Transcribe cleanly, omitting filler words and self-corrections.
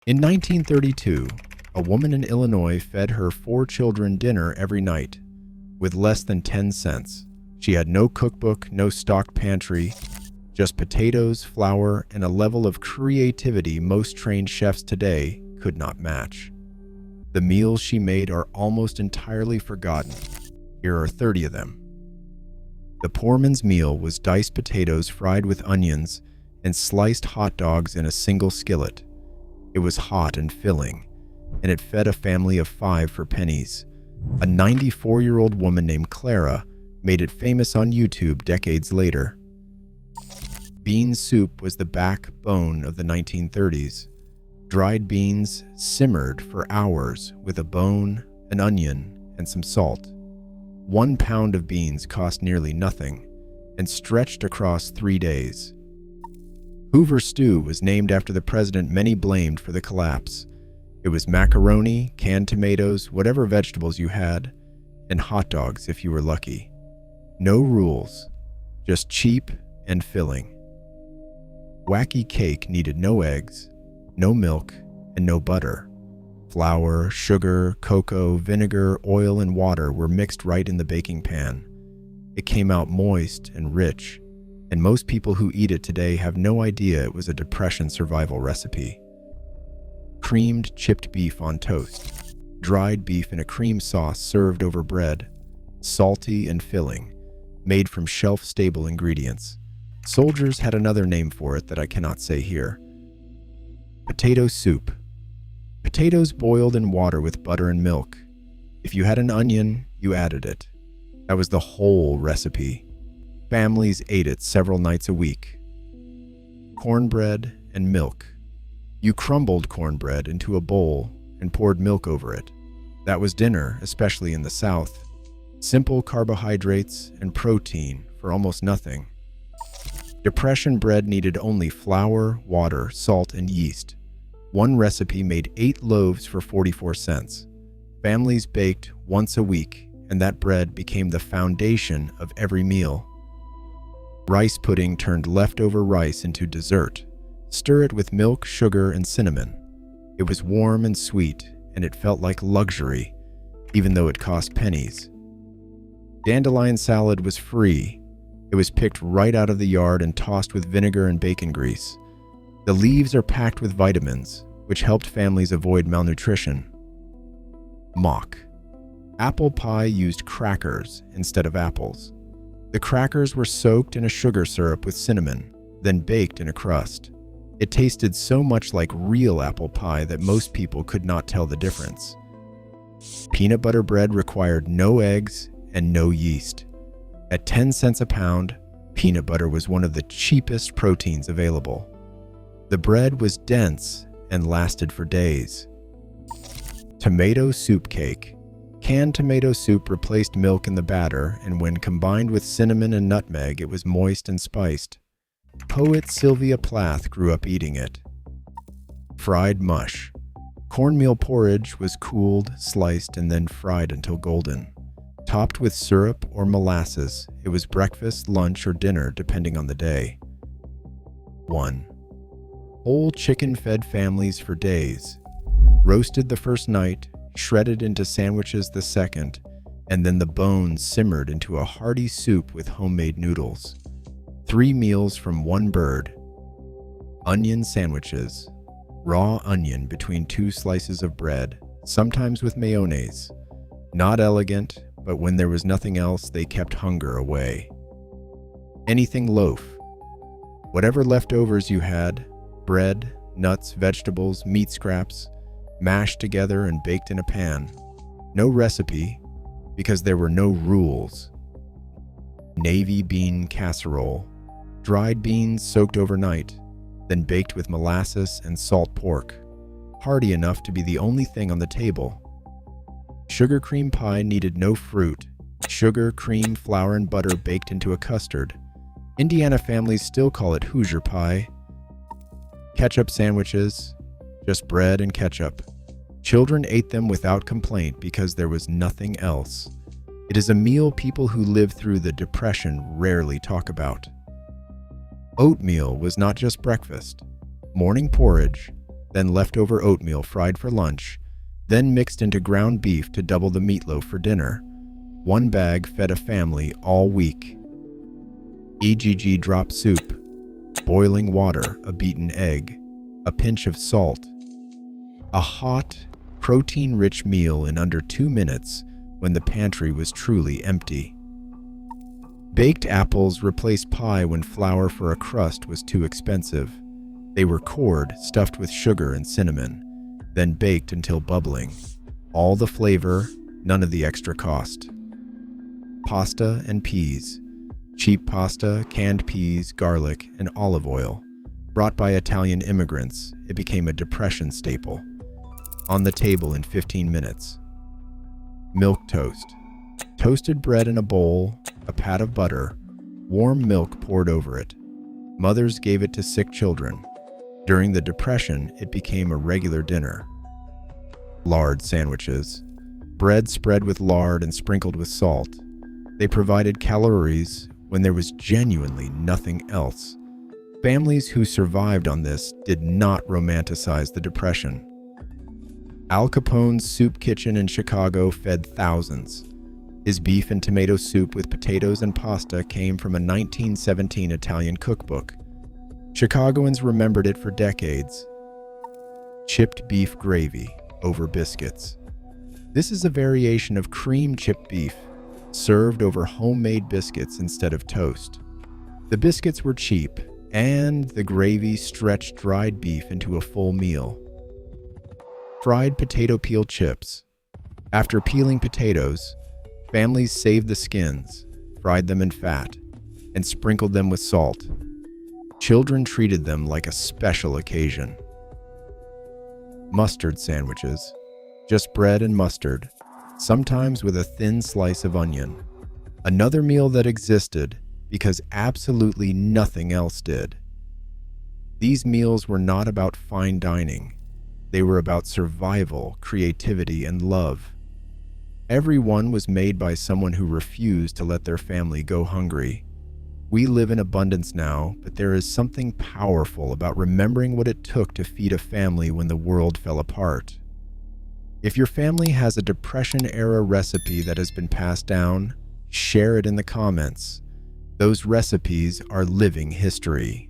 In 1932, a woman in Illinois fed her 4 children dinner every night with less than 10 cents. She had no cookbook, no stocked pantry, just potatoes, flour, and a level of creativity most trained chefs today could not match. The meals she made are almost entirely forgotten. Here are 30 of them. The Poorman's meal was diced potatoes fried with onions and sliced hot dogs in a single skillet. It was hot and filling, and it fed a family of 5 for pennies. A 94-year-old woman named Clara made it famous on YouTube decades later. Bean soup was the backbone of the 1930s. Dried beans simmered for hours with a bone, an onion, and some salt. 1 pound of beans cost nearly nothing and stretched across 3 days. Hoover stew was named after the president many blamed for the collapse. It was macaroni, canned tomatoes, whatever vegetables you had, and hot dogs if you were lucky. No rules, just cheap and filling. Wacky cake needed no eggs, no milk, and no butter. Flour, sugar, cocoa, vinegar, oil, and water were mixed right in the baking pan. It came out moist and rich, and most people who eat it today have no idea it was a Depression survival recipe. Creamed chipped beef on toast. Dried beef in a cream sauce served over bread. Salty and filling, made from shelf-stable ingredients. Soldiers had another name for it that I cannot say here. Potato soup. Potatoes boiled in water with butter and milk. If you had an onion, you added it. That was the whole recipe. Families ate it several nights a week. Cornbread and milk. You crumbled cornbread into a bowl and poured milk over it. That was dinner, especially in the South. Simple carbohydrates and protein for almost nothing. Depression bread needed only flour, water, salt, and yeast. One recipe made 8 loaves for 44 cents. Families baked once a week, and that bread became the foundation of every meal. Rice pudding turned leftover rice into dessert. Stir it with milk, sugar, and cinnamon. It was warm and sweet, and it felt like luxury, even though it cost pennies. Dandelion salad was free. It was picked right out of the yard and tossed with vinegar and bacon grease. The leaves are packed with vitamins, which helped families avoid malnutrition. Mock. Apple pie used crackers instead of apples. The crackers were soaked in a sugar syrup with cinnamon, then baked in a crust. It tasted so much like real apple pie that most people could not tell the difference. Peanut butter bread required no eggs and no yeast. At 10 cents a pound, peanut butter was one of the cheapest proteins available. The bread was dense and lasted for days. Tomato soup cake. Canned tomato soup replaced milk in the batter, and when combined with cinnamon and nutmeg, it was moist and spiced. Poet Sylvia Plath grew up eating it. Fried mush. Cornmeal porridge was cooled, sliced, and then fried until golden. Topped with syrup or molasses, it was breakfast, lunch, or dinner depending on the day. 1. Whole chicken fed families for days. Roasted the first night, shredded into sandwiches the second, and then the bones simmered into a hearty soup with homemade noodles. 3 meals from one bird. Onion sandwiches. Raw onion between 2 slices of bread, sometimes with mayonnaise. Not elegant, but when there was nothing else, they kept hunger away. Anything loaf. Whatever leftovers you had, bread, nuts, vegetables, meat scraps, mashed together and baked in a pan. No recipe, because there were no rules. Navy bean casserole. Dried beans soaked overnight, then baked with molasses and salt pork. Hearty enough to be the only thing on the table. Sugar cream pie needed no fruit. Sugar, cream, flour, and butter baked into a custard. Indiana families still call it Hoosier pie. Ketchup sandwiches, just bread and ketchup. Children ate them without complaint because there was nothing else. It is a meal people who lived through the Depression rarely talk about. Oatmeal was not just breakfast. Morning porridge, then leftover oatmeal fried for lunch, then mixed into ground beef to double the meatloaf for dinner. One bag fed a family all week. EGG drop soup, boiling water, a beaten egg, a pinch of salt. A hot, protein-rich meal in under 2 minutes when the pantry was truly empty. Baked apples replaced pie when flour for a crust was too expensive. They were cored, stuffed with sugar and cinnamon, then baked until bubbling. All the flavor, none of the extra cost. Pasta and peas. Cheap pasta, canned peas, garlic, and olive oil. Brought by Italian immigrants, it became a Depression staple. On the table in 15 minutes. Milk toast. Toasted bread in a bowl, a pat of butter, warm milk poured over it. Mothers gave it to sick children. During the Depression, it became a regular dinner. Lard sandwiches. Bread spread with lard and sprinkled with salt. They provided calories when there was genuinely nothing else. Families who survived on this did not romanticize the Depression. Al Capone's soup kitchen in Chicago fed thousands. His beef and tomato soup with potatoes and pasta came from a 1917 Italian cookbook. Chicagoans remembered it for decades. Chipped beef gravy over biscuits. This is a variation of cream chipped beef, served over homemade biscuits instead of toast. The biscuits were cheap, and the gravy stretched dried beef into a full meal. Fried potato peel chips. After peeling potatoes, families saved the skins, fried them in fat, and sprinkled them with salt. Children treated them like a special occasion. Mustard sandwiches. Just bread and mustard, sometimes with a thin slice of onion. Another meal that existed because absolutely nothing else did. These meals were not about fine dining. They were about survival, creativity, and love. Every one was made by someone who refused to let their family go hungry. We live in abundance now, but there is something powerful about remembering what it took to feed a family when the world fell apart. If your family has a Depression-era recipe that has been passed down, share it in the comments. Those recipes are living history.